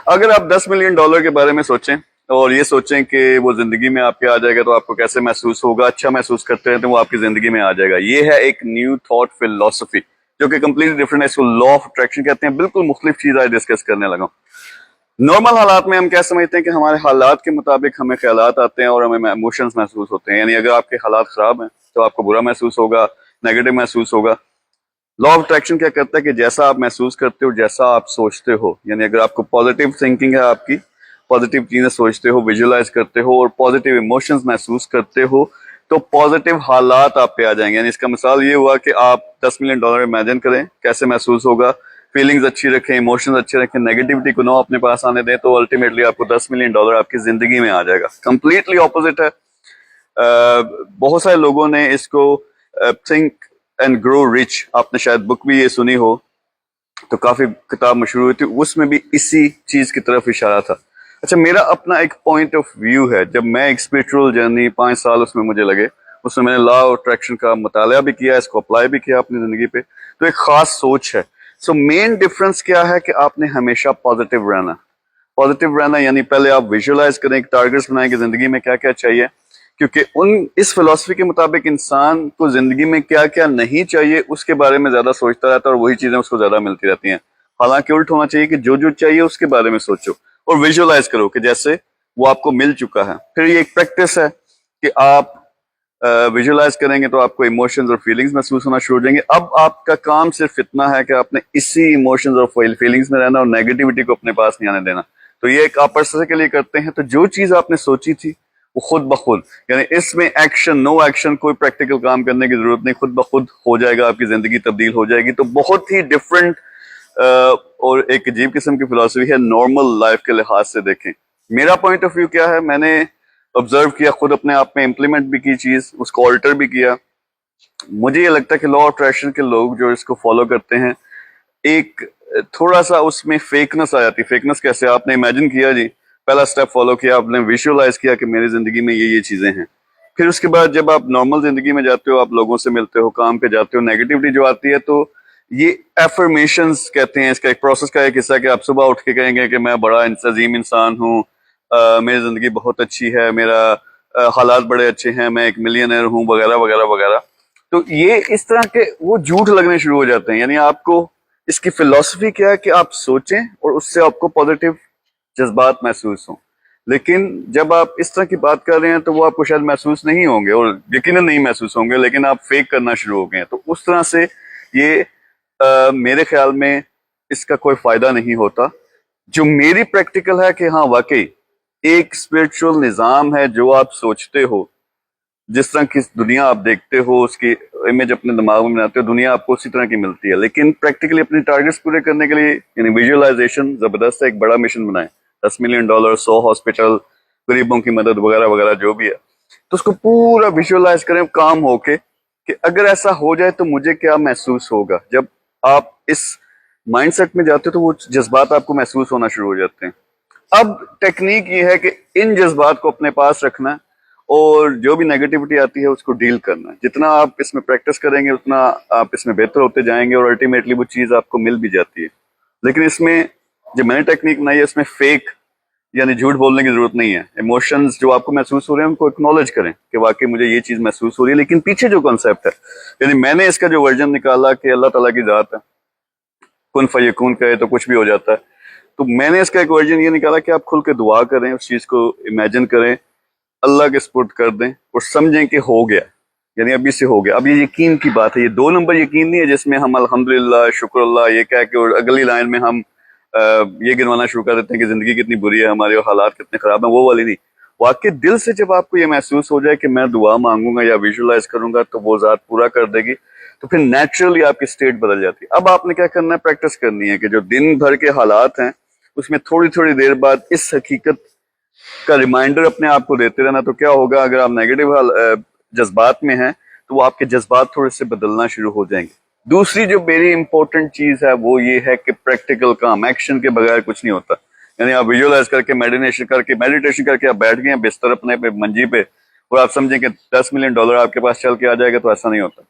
अगर आप $10 मिलियन के बारे में सोचें और ये सोचें कि वो जिंदगी में आपके आ जाएगा तो आपको कैसे महसूस होगा, अच्छा महसूस करते हैं तो वो आपकी जिंदगी में आ जाएगा। ये है एक न्यू थॉट फिलोसफी जो कि कंप्लीटली डिफरेंट है। इसको लॉ ऑफ अट्रैक्शन कहते हैं। बिल्कुल मुख्तलिफ चीज आज डिस्कस करने लगा। नॉर्मल हालात में हम क्या समझते हैं कि हमारे हालात के मुताबिक हमें ख्यालात आते हैं और हमें इमोशंस महसूस होते हैं। यानी अगर आपके हालात खराब हैं तो आपको बुरा महसूस होगा, नेगेटिव महसूस होगा। लॉ ऑफ अट्रैक्शन क्या करता है कि जैसा आप महसूस करते हो, जैसा आप सोचते हो, यानी अगर आपको पॉजिटिव थिंकिंग है, आपकी पॉजिटिव चीजें सोचते हो, विजुअलाइज करते हो और पॉजिटिव इमोशंस महसूस करते हो, तो पॉजिटिव हालात आप पे आ जाएंगे। यानी इसका मिसाल ये हुआ कि आप $10 मिलियन इमेजिन करें कैसे महसूस होगा, फीलिंग्स अच्छी रखें, इमोशंस अच्छे रखें, नेगेटिविटी को ना अपने पास आने दें, तो अल्टीमेटली आपको $10 मिलियन आपकी जिंदगी में आ जाएगा। कंप्लीटली ऑपोजिट है। बहुत सारे लोगों ने इसको थिंक एंड ग्रो रिच, आपने शायद बुक भी ये सुनी हो, तो काफी किताब मशहूर हुई थी, उसमें भी इसी चीज की तरफ इशारा था। अच्छा, मेरा अपना एक पॉइंट ऑफ व्यू है। जब मैं एक स्पिरिचुअल जर्नी 5 साल उसमें मुझे लगे, उसमें मैंने लॉ ऑफ अट्रैक्शन का मुताला भी किया, इसको अप्लाई भी किया अपनी जिंदगी पे, तो एक खास सोच है। सो मेन डिफरेंस क्या है कि आपने हमेशा पॉजिटिव रहना। पॉजिटिव रहना यानी पहले आप विजुअलाइज करें, टारगेट्स बनाएं कि जिंदगी में क्या क्या चाहिए, क्योंकि इस फिलॉसफी के मुताबिक इंसान को जिंदगी में क्या क्या नहीं चाहिए उसके बारे में ज्यादा सोचता रहता है और वही चीजें उसको ज्यादा मिलती रहती हैं। हालांकि उल्ट होना चाहिए कि जो जो चाहिए उसके बारे में सोचो और विजुअलाइज करो कि जैसे वो आपको मिल चुका है। फिर ये एक प्रैक्टिस है कि आप विजुअलाइज करेंगे तो आपको इमोशंस और फीलिंग्स महसूस होना शुरू हो जाएंगे। अब आपका काम सिर्फ इतना है कि आपने इसी इमोशंस और फीलिंग्स में रहना और नेगेटिविटी को अपने पास नहीं आने देना। तो ये एक आप पर्सन के लिए करते हैं, तो जो चीज आपने सोची थी वो खुद ब खुद, यानी इसमें एक्शन, नो एक्शन, कोई प्रैक्टिकल काम करने की जरूरत नहीं, खुद ब खुद हो जाएगा, आपकी जिंदगी तब्दील हो जाएगी। तो बहुत ही डिफरेंट और एक अजीब किस्म की फिलॉसफी है नॉर्मल लाइफ के लिहाज से देखें। मेरा पॉइंट ऑफ व्यू क्या है, मैंने ऑब्जर्व किया, खुद अपने आप में इम्प्लीमेंट भी की चीज, उसको ऑल्टर भी किया। मुझे ये लगता है कि लॉ ऑफ अट्रैक्शन के लोग जो इसको फॉलो करते हैं, एक थोड़ा सा उसमें फेकनेस आ जाती है। फेकनेस कैसे? आपने इमेजिन किया जी, पहला स्टेप फॉलो किया, आपने विजुअलाइज किया कि मेरी जिंदगी में ये चीजें हैं। फिर उसके बाद जब आप नॉर्मल जिंदगी में जाते हो, आप लोगों से मिलते हो, काम पे जाते हो, नेगेटिविटी जो आती है, तो ये एफर्मेशंस कहते हैं, इसका एक प्रोसेस का एक हिस्सा है कि आप सुबह उठ के कहेंगे कि मैं बड़ा अजीम इंसान हूँ, मेरी जिंदगी बहुत अच्छी है, मेरा हालात बड़े अच्छे हैं, मैं एक मिलियनर हूँ, वगैरह वगैरह वगैरह। तो ये इस तरह के वो झूठ लगने शुरू हो जाते हैं। यानी आपको इसकी फिलॉसफी क्या है कि आप सोचें और उससे आपको पॉजिटिव जज्बात महसूस हों। लेकिन जब आप इस तरह की बात कर रहे हैं तो वो आपको शायद महसूस नहीं होंगे और यकीनन नहीं महसूस होंगे, लेकिन आप फेक करना शुरू हो गए हैं। तो उस तरह से ये मेरे ख्याल में इसका कोई फायदा नहीं होता। जो मेरी प्रैक्टिकल है कि हाँ वाकई एक स्पिरिचुअल निजाम है, जो आप सोचते हो, जिस तरह की दुनिया आप देखते हो, उसकी इमेज अपने दिमाग में बनाते हो, दुनिया आपको उसी तरह की मिलती है। लेकिन प्रैक्टिकली अपने टारगेट्स पूरे करने के लिए यानी विजुअलाइजेशन जबरदस्त है, एक बड़ा मिशन बनाए, $10 मिलियन, 100 हॉस्पिटल, गरीबों की मदद वगैरह वगैरह जो भी है, तो उसको पूरा विजुअलाइज करें काम होके कि अगर ऐसा हो जाए तो मुझे क्या महसूस होगा। जब आप इस माइंडसेट में जाते हो तो वो जज्बात आपको महसूस होना शुरू हो जाते हैं। अब टेक्निक ये है कि इन जज्बात को अपने पास रखना है और जो भी नेगेटिविटी आती है उसको डील करना है। जितना आप इसमें प्रैक्टिस करेंगे उतना आप इसमें बेहतर होते जाएंगे और अल्टीमेटली वो चीज आपको मिल भी जाती है। लेकिन इसमें जो मैंने टेक्निक बनाई है इसमें फेक यानी झूठ बोलने की जरूरत नहीं है। इमोशंस जो आपको महसूस हो रहे हैं उनको एक्नॉलेज करें कि वाकई मुझे ये चीज महसूस हो रही है, लेकिन पीछे जो कॉन्सेप्ट है, यानी मैंने इसका जो वर्जन निकाला कि अल्लाह ताला की जात है, कुन फयकून कहे तो कुछ भी हो जाता है। तो मैंने इसका एक वर्जन ये निकाला कि आप खुल के दुआ करें, उस चीज को इमेजिन करें, अल्लाह के स्पुर्द कर दें और समझें कि हो गया, यानी अभी से हो गया। अब ये यकीन की बात है, ये 2 नंबर यकीन नहीं है जिसमें हम अल्हम्दुलिल्लाह शुक्र ये कह के और अगली लाइन में हम ये गिनवाना शुरू कर देते हैं कि जिंदगी कितनी बुरी है हमारी और हालात कितने खराब हैं, वो वाली नहीं। वाकई दिल से जब आपको ये महसूस हो जाए कि मैं दुआ मांगूंगा या विजुअलाइज करूंगा तो वो जात पूरा कर देगी, तो फिर नेचुरली आपकी स्टेट बदल जाती है। अब आपने क्या करना है, प्रैक्टिस करनी है कि जो दिन भर के हालात हैं उसमें थोड़ी थोड़ी देर बाद इस हकीकत का रिमाइंडर अपने आप को देते रहना। तो क्या होगा, अगर आप नेगेटिव जज्बात में हैं तो वो आपके जज्बात थोड़े से बदलना शुरू हो जाएंगे। दूसरी जो वेरी इंपॉर्टेंट चीज है वो ये है कि प्रैक्टिकल काम, एक्शन के बगैर कुछ नहीं होता। यानी आप विजुअलाइज करके मेडिटेशन करके आप बैठ गए हैं बिस्तर अपने पे, मंजी पे, और आप समझें कि $10 मिलियन आपके पास चल के आ जाएगा, तो ऐसा नहीं होता।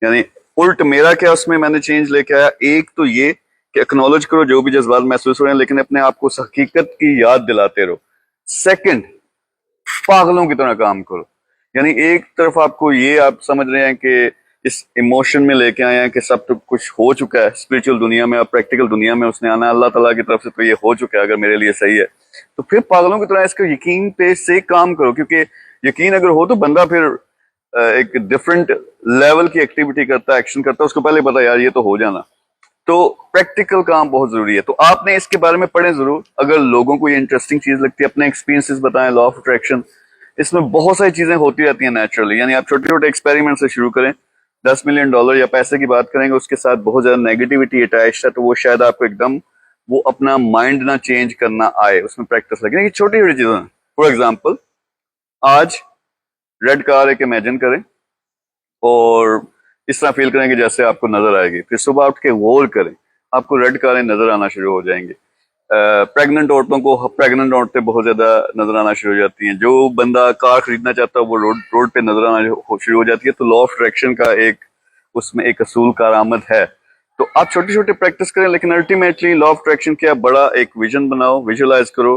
यानी उल्ट मेरा क्या उसमें मैंने चेंज लेके आया, एक तो ये कि एक्नॉलेज करो जो भी जज्बात महसूस हो रहे हैं, लेकिन अपने आप को उस हकीकत की याद दिलाते रहो। सेकंड, पागलों की तरह काम करो। यानी एक तरफ आपको ये आप समझ रहे हैं कि इस इमोशन में लेके आए हैं कि सब तो कुछ हो चुका है स्पिरिचुअल दुनिया में और प्रैक्टिकल दुनिया में उसने आना है, अल्लाह ताला की तरफ से तो ये हो चुका है, अगर मेरे लिए सही है तो फिर पागलों की तरह इसको यकीन पे से काम करो, क्योंकि यकीन अगर हो तो बंदा फिर एक डिफरेंट लेवल की एक्टिविटी करता है, एक्शन करता है, उसको पहले पता यार ये तो हो जाना। तो प्रैक्टिकल काम बहुत जरूरी है। तो आपने इसके बारे में पढ़ें जरूर। अगर लोगों को ये इंटरेस्टिंग चीज लगती है, अपने एक्सपीरियंसेस बताएं। लॉ ऑफ अट्रैक्शन, इसमें बहुत सारी चीजें होती रहती हैं नेचुरली। यानी आप छोटे छोटे एक्सपेरिमेंट से शुरू करें। $10 मिलियन या पैसे की बात करेंगे, उसके साथ बहुत ज्यादा नेगेटिविटी अटैच है, तो वो शायद आपको एकदम वो अपना माइंड ना चेंज करना आए, उसमें प्रैक्टिस लगे। ये छोटी छोटी चीजें। फॉर एग्जाम्पल, आज रेड कार एक इमेजिन करें और इस तरह फील करें कि जैसे आपको नजर आएगी। फिर सुबह उठ के गौर करें, आपको रेड कारें नजर आना शुरू हो जाएंगी। प्रेग्नेंट औरतों को प्रेग्नेंट औरतें बहुत ज्यादा नजर आना शुरू हो जाती हैं। जो बंदा कार खरीदना चाहता है वो रोड रोड पे नजर आना शुरू हो जाती है। तो लॉ ऑफ अट्रैक्शन का एक उसमें एक असूल कारआमद है। तो आप छोटे छोटे प्रैक्टिस करें, लेकिन अल्टीमेटली लॉ ऑफ अट्रैक्शन क्या, बड़ा एक विजन बनाओ, विजुअलाइज करो,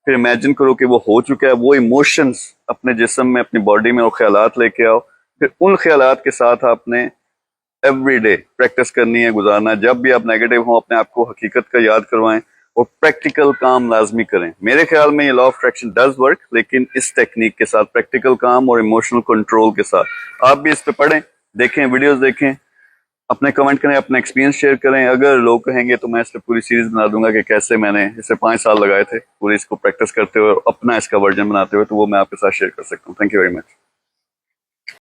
फिर इमेजिन करो कि वो हो चुका है। वो इमोशंस अपने जिस्म में, अपनी बॉडी में वो ख्यालात लेके आओ। फिर उन ख्यालात के साथ आपने एवरी डे प्रैक्टिस करनी है, गुजारना है। जब भी आप नेगेटिव हो, अपने आप को हकीकत का याद करवाएं और प्रैक्टिकल काम लाजमी करें। मेरे ख्याल में ये law of attraction does work, लेकिन इस टेक्निक के साथ, प्रैक्टिकल काम और इमोशनल कंट्रोल के साथ। आप भी इस पे पढ़ें, देखें, वीडियोस देखें, अपने कमेंट करें, अपना एक्सपीरियंस शेयर करें। अगर लोग कहेंगे तो मैं इस पे पूरी सीरीज बना दूंगा कि कैसे मैंने इसे 5 साल लगाए थे पूरी इसको प्रैक्टिस करते हुए, अपना इसका वर्जन बनाते हुए, तो वो मैं आपके साथ शेयर कर सकता हूँ। Thank you very much.